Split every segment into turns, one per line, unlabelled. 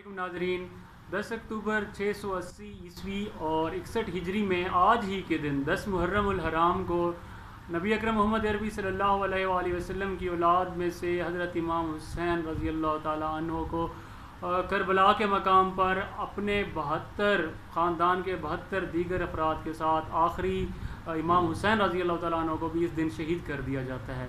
वालेकुम नाजरीन। 10 अक्टूबर 680 ईस्वी और 61 हिजरी में आज ही के दिन 10 मुहर्रम उल हराम को नबी अकरम मोहम्मद अरबी सल्लल्लाहु अलैहि वसल्लम की औलाद में से हज़रत इमाम हुसैन रज़ी अल्लाह ताला अन्हो को करबला के मकाम पर अपने 72 ख़ानदान के 72 दीगर अफराद के साथ आखिरी इमाम हुसैन रज़ी अल्लाह ताला अन्हो को भी इस दिन शहीद कर दिया जाता है।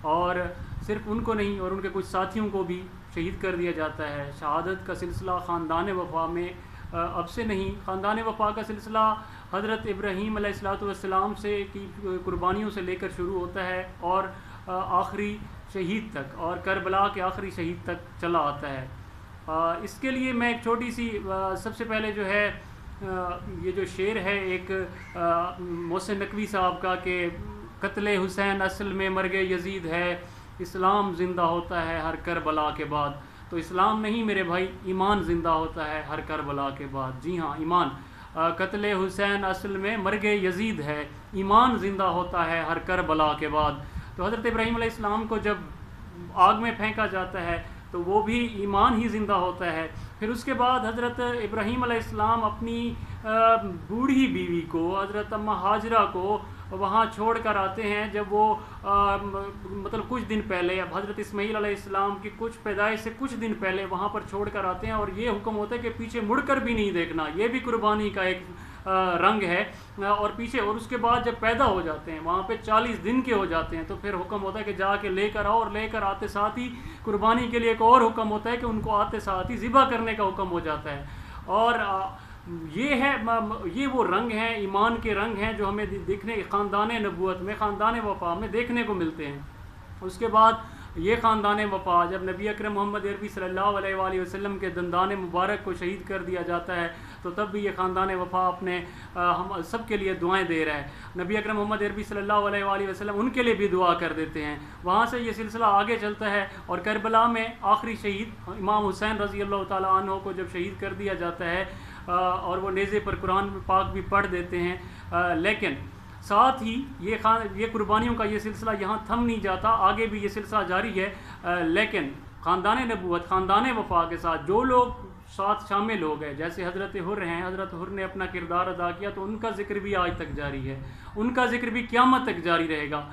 और सिर्फ उनको नहीं और उनके कुछ साथियों को भी शहीद कर दिया जाता है। शहादत का सिलसिला ख़ानदान वफ़ा में अब से नहीं, ख़ानदान वफ़ा का सिलसिला हज़रत इब्राहीम अलैहिस्सलाम से की कुर्बानियों से लेकर शुरू होता है और आखिरी शहीद तक और करबला के आखिरी शहीद तक चला आता है। इसके लिए मैं एक छोटी सी सबसे पहले जो है ये जो शेर है एक मोहसिन नकवी साहब का कि कत्ले हुसैन असल में मर्गे यजीद है, इस्लाम ज़िंदा होता है हर करबला के बाद। तो इस्लाम नहीं मेरे भाई, ईमान ज़िंदा होता है हर करबला के बाद। जी हाँ, ईमान। कत्ले हुसैन असल में मर्गे यजीद है, ईमान ज़िंदा होता है हर करबला के बाद। तो हज़रत इब्राहीम अलैहिस्सलाम को जब आग में फेंका जाता है तो वो भी ईमान ही ज़िंदा होता है। फिर उसके बाद हज़रत इब्राहीम अलैहिस्सलाम अपनी बूढ़ी बीवी को हज़रत अम्मा हाजरा को वहाँ छोड़ कर आते हैं जब वो मतलब कुछ दिन पहले अब हज़रत इस्माईल अलैहिस्सलाम की कुछ पैदाइश से कुछ दिन पहले वहाँ पर छोड़ कर आते हैं। और ये हुक्म होता है कि पीछे मुड़कर भी नहीं देखना, ये भी कुर्बानी का एक रंग है। और पीछे और उसके बाद जब पैदा हो जाते हैं वहाँ पे 40 दिन के हो जाते हैं तो फिर हुक्म होता है कि जाके लेकर आओ। और लेकर आते साथ ही कुर्बानी के लिए एक और हुक्म होता है कि उनको आते साथ ही ज़िबा करने का हुक्म हो जाता है। और ये वो रंग हैं, ईमान के रंग हैं जो हमें देखने ख़ानदान नबूवत में, ख़ानदान वफ़ा में देखने को मिलते हैं। उसके बाद ये ख़ानदान वफ़ा जब नबी अकरम मोहम्मद अरबी सल्लल्लाहु अलैहि वसल्लम के दंदान मुबारक को शहीद कर दिया जाता है तो तब भी ये ख़ानदान वफ़ा अपने हम सब के लिए दुआएं दे रहा है। नबी अकरम मोहम्मद अरबी सल्लल्लाहु अलैहि वसल्लम उनके लिए भी दुआ कर देते हैं। वहाँ से ये सिलसिला आगे चलता है और करबला में आखिरी शहीद इमाम हुसैन रज़ी अल्लाह ताला अन्हो को जब शहीद कर दिया जाता है और वो नेज़े पर कुरान पाक भी पढ़ देते हैं। लेकिन साथ ही ये कुर्बानियों का ये सिलसिला यहाँ थम नहीं जाता, आगे भी ये सिलसिला जारी है। लेकिन ख़ानदान नबूवत, ख़ानदान वफ़ा के साथ जो लोग साथ शामिल हो गए, जैसे हज़रत हुर हैं, हज़रत हुर ने अपना किरदार अदा किया तो उनका ज़िक्र भी आज तक जारी है, उनका ज़िक्र भी क़यामत तक जारी रहेगा।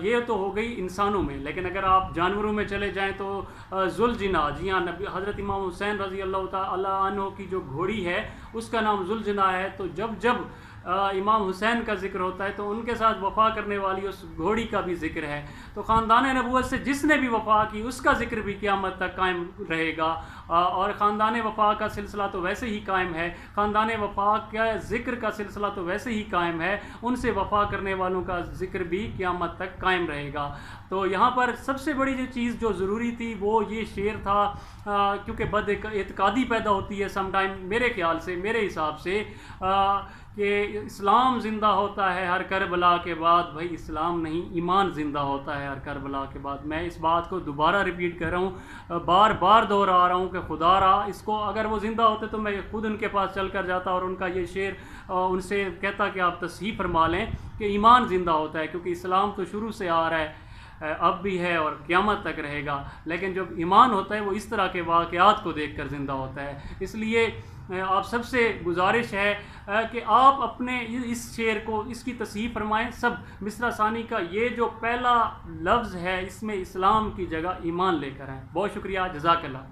ये तो हो गई इंसानों में। लेकिन अगर आप जानवरों में चले जाएं तो ज़ुलजना, जी हाँ, नबी हज़रत इमाम हुसैन रज़ी अल्लाह ताला अन्हो की जो घोड़ी है उसका नाम ज़ुलजना है। तो जब जब इमाम हुसैन का ज़िक्र होता है तो उनके साथ वफ़ा करने वाली उस घोड़ी का भी ज़िक्र है। तो ख़ानदान नबूवत से जिसने भी वफ़ा की उसका ज़िक्र भी क़यामत तक कायम रहेगा। और ख़ानदान वफ़ा का सिलसिला तो वैसे ही कायम है, ख़ानदान वफ़ा का ज़िक्र का सिलसिला तो वैसे ही कायम है, उनसे वफ़ा करने वालों का ज़िक्र भी क़यामत तक कायम रहेगा। तो यहाँ पर सबसे बड़ी जो चीज़ जो ज़रूरी थी वो ये शेर था, क्योंकि बद-एतक़ादी पैदा होती है समटाइम, मेरे ख़्याल से, मेरे हिसाब से कि इस्लाम ज़िंदा होता है हर करबला के बाद। भाई इस्लाम नहीं, ईमान ज़िंदा होता है हर करबला के बाद। मैं इस बात को दोबारा रिपीट कर रहा हूँ, बार बार दोहरा रहा हूँ कि खुदा रहा इसको अगर वो ज़िंदा होते तो मैं खुद उनके पास चल कर जाता और उनका ये शेर उनसे कहता कि आप तस्हीह फरमा लें कि ईमान ज़िंदा होता है, क्योंकि इस्लाम तो शुरू से आ रहा है, अब भी है और क़यामत तक रहेगा। लेकिन जब ईमान होता है वो इस तरह के वाक़यात को देखकर ज़िंदा होता है। इसलिए आप सबसे गुजारिश है कि आप अपने इस शेर को, इसकी तस्हीह फरमाएँ। सब मिसरा सानी का ये जो पहला लफ्ज़ है इसमें इस्लाम की जगह ईमान लेकर आएँ। बहुत शुक्रिया, जज़ाकल्लाह।